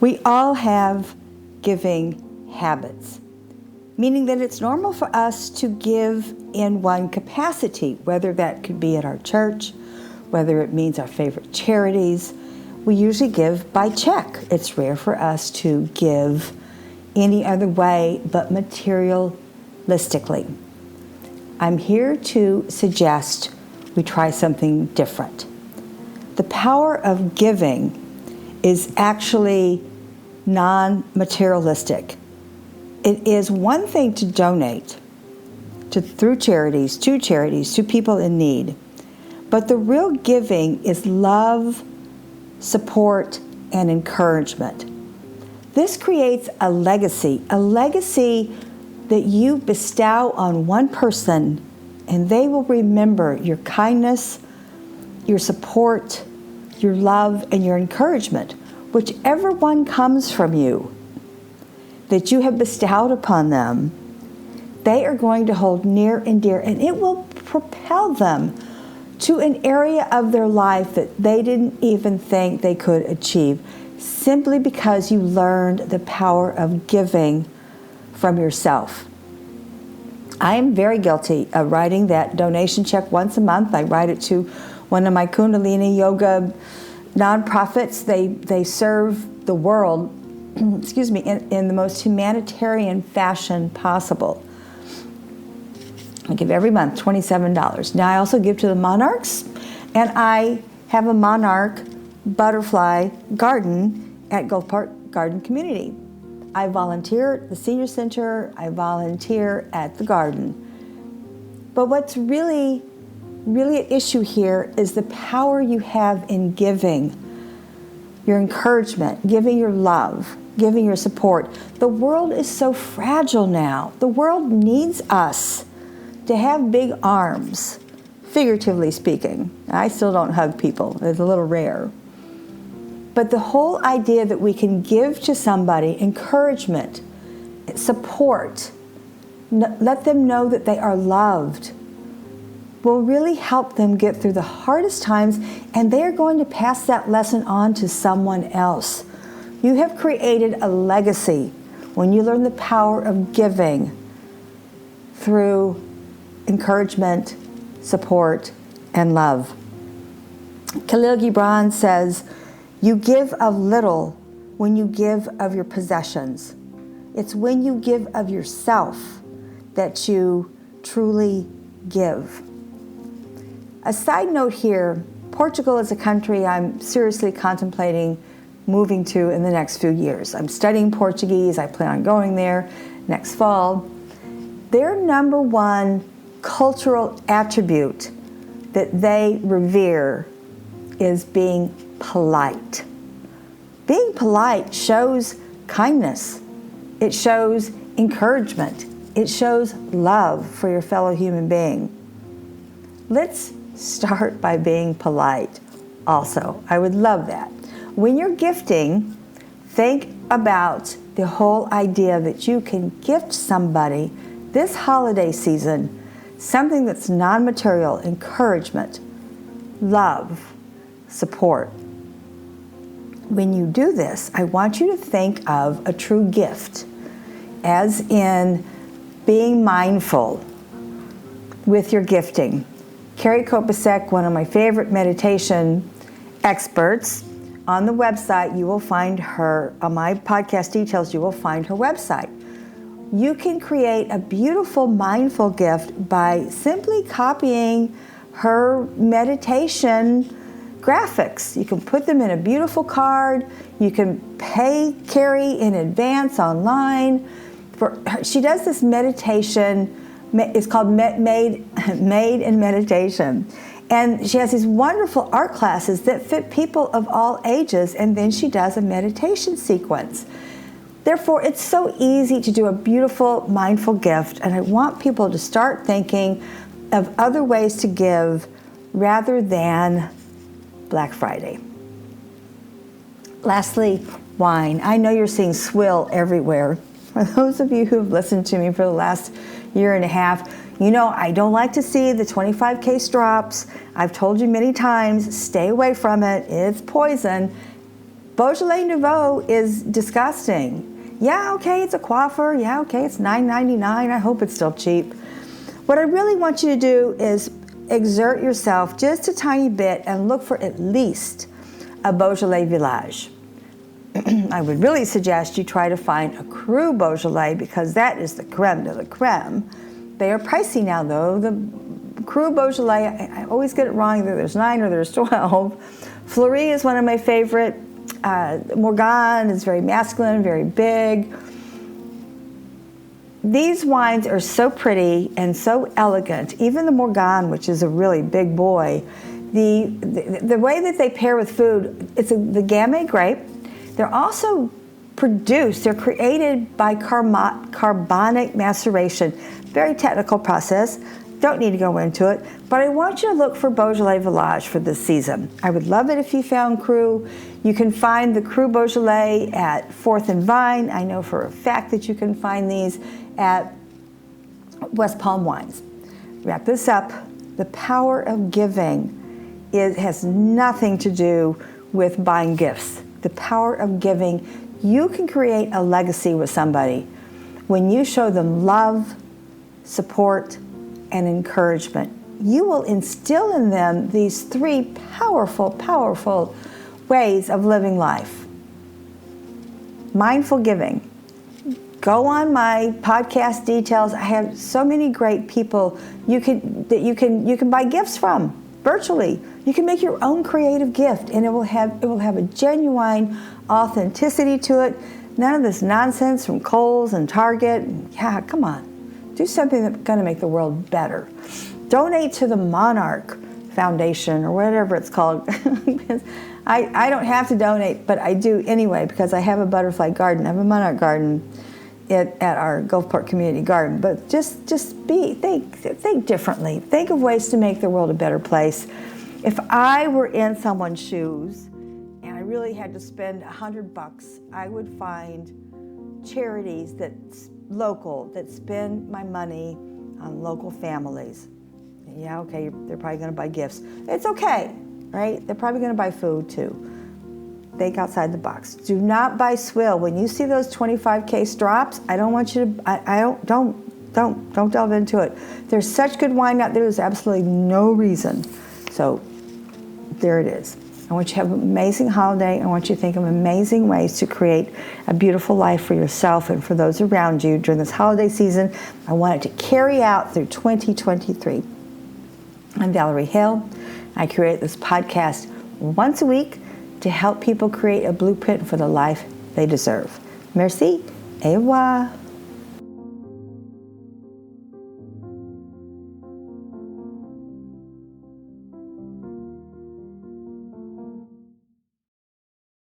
We all have giving habits, meaning that it's normal for us to give in one capacity, whether that could be at our church, whether it means our favorite charities. We usually give by check. It's rare for us to give any other way but materialistically. I'm here to suggest we try something different. The power of giving is actually non-materialistic. It is one thing to donate through charities, to people in need. But the real giving is love, support, and encouragement. This creates a legacy that you bestow on one person, and they will remember your kindness, your support, your love, and your encouragement, whichever one comes from you, that you have bestowed upon them. They are going to hold near and dear, and it will propel them to an area of their life that they didn't even think they could achieve, simply because you learned the power of giving from yourself. I am very guilty of writing that donation check once a month. I write it to one of my Kundalini yoga nonprofits. They serve the world excuse me, in the most humanitarian fashion possible. I give every month $27. Now I also give to the monarchs, and I have a monarch butterfly garden at Gulf Park Garden Community. I volunteer at the senior center, I volunteer at the garden. But what's really at issue here is the power you have in giving, your encouragement, giving your love, giving your support. The world is so fragile now. The world needs us to have big arms, figuratively speaking. I still don't hug people. It's a little rare. But the whole idea that we can give to somebody encouragement, support, let them know that they are loved, will really help them get through the hardest times, and they are going to pass that lesson on to someone else. You have created a legacy when you learn the power of giving through encouragement, support, and love. KAHLIL Gibran says, "You give of little when you give of your possessions. It's when you give of yourself that you truly give." A side note here, Portugal is a country I'm seriously contemplating moving to in the next few years. I'm studying Portuguese. I plan on going there next fall. Their number one cultural attribute that they revere is being polite. Being polite shows kindness. It shows encouragement. It shows love for your fellow human being. Let's start by being polite also. I would love that. When you're gifting, think about the whole idea that you can gift somebody this holiday season something that's non-material: encouragement, love, support. When you do this, I want you to think of a true gift, as in being mindful with your gifting. Carrie Kopasek, one of my favorite meditation experts, on the website, you will find her, on my podcast details, you will find her website. You can create a beautiful mindful gift by simply copying her meditation graphics. You can put them in a beautiful card. You can pay Carrie in advance online. She does this meditation. It's called Made in Meditation. And she has these wonderful art classes that fit people of all ages, and then she does a meditation sequence. Therefore, it's so easy to do a beautiful, mindful gift, and I want people to start thinking of other ways to give rather than Black Friday. Lastly, wine. I know you're seeing swill everywhere. For those of you who have listened to me for the last year and a half, you know I don't like to see the 25 case drops. I've told you many times, stay away from it. It's poison. Beaujolais Nouveau is disgusting. Yeah, okay, it's a coiffeur. Yeah, okay, it's $9.99. I hope it's still cheap. What I really want you to do is exert yourself just a tiny bit and look for at least a Beaujolais Village. I would really suggest you try to find a Cru Beaujolais because that is the creme de la creme. They are pricey now though. The Cru Beaujolais, I always get it wrong, either there's 9 or there's 12. Fleury is one of my favorite. Morgan is very masculine, very big. These wines are so pretty and so elegant. Even the Morgan, which is a really big boy, the way that they pair with food, the gamay grape. They're also they're created by carbonic maceration. Very technical process. Don't need to go into it, but I want you to look for Beaujolais Village for this season. I would love it if you found Cru. You can find the Cru Beaujolais at 4th and Vine. I know for a fact that you can find these at West Palm Wines. Wrap this up. The power of giving has nothing to do with buying gifts. The power of giving, you can create a legacy with somebody when you show them love, support, and encouragement. You will instill in them these 3 powerful, powerful ways of living life. Mindful giving. Go on my podcast details. I have so many great people you can buy gifts from virtually. You can make your own creative gift, and it will have a genuine authenticity to it. None of this nonsense from Kohl's and Target. Yeah, come on. Do something that's going to make the world better. Donate to the Monarch Foundation or whatever it's called. I don't have to donate, but I do anyway because I have a butterfly garden. I have a monarch garden at our Gulfport Community Garden. But just think differently. Think of ways to make the world a better place. If I were in someone's shoes and I really had to spend $100, I would find charities that's local, that spend my money on local families. Yeah, okay, they're probably going to buy gifts. It's okay, right? They're probably going to buy food too. Think outside the box. Do not buy swill. When you see those 25 drops, I don't want you to. Don't delve into it. There's such good wine out there. There's absolutely no reason. So there it is. I want you to have an amazing holiday. I want you to think of amazing ways to create a beautiful life for yourself and for those around you during this holiday season. I want it to carry out through 2023. I'm Valerie Hill. I create this podcast once a week to help people create a blueprint for the life they deserve. Merci. Au revoir.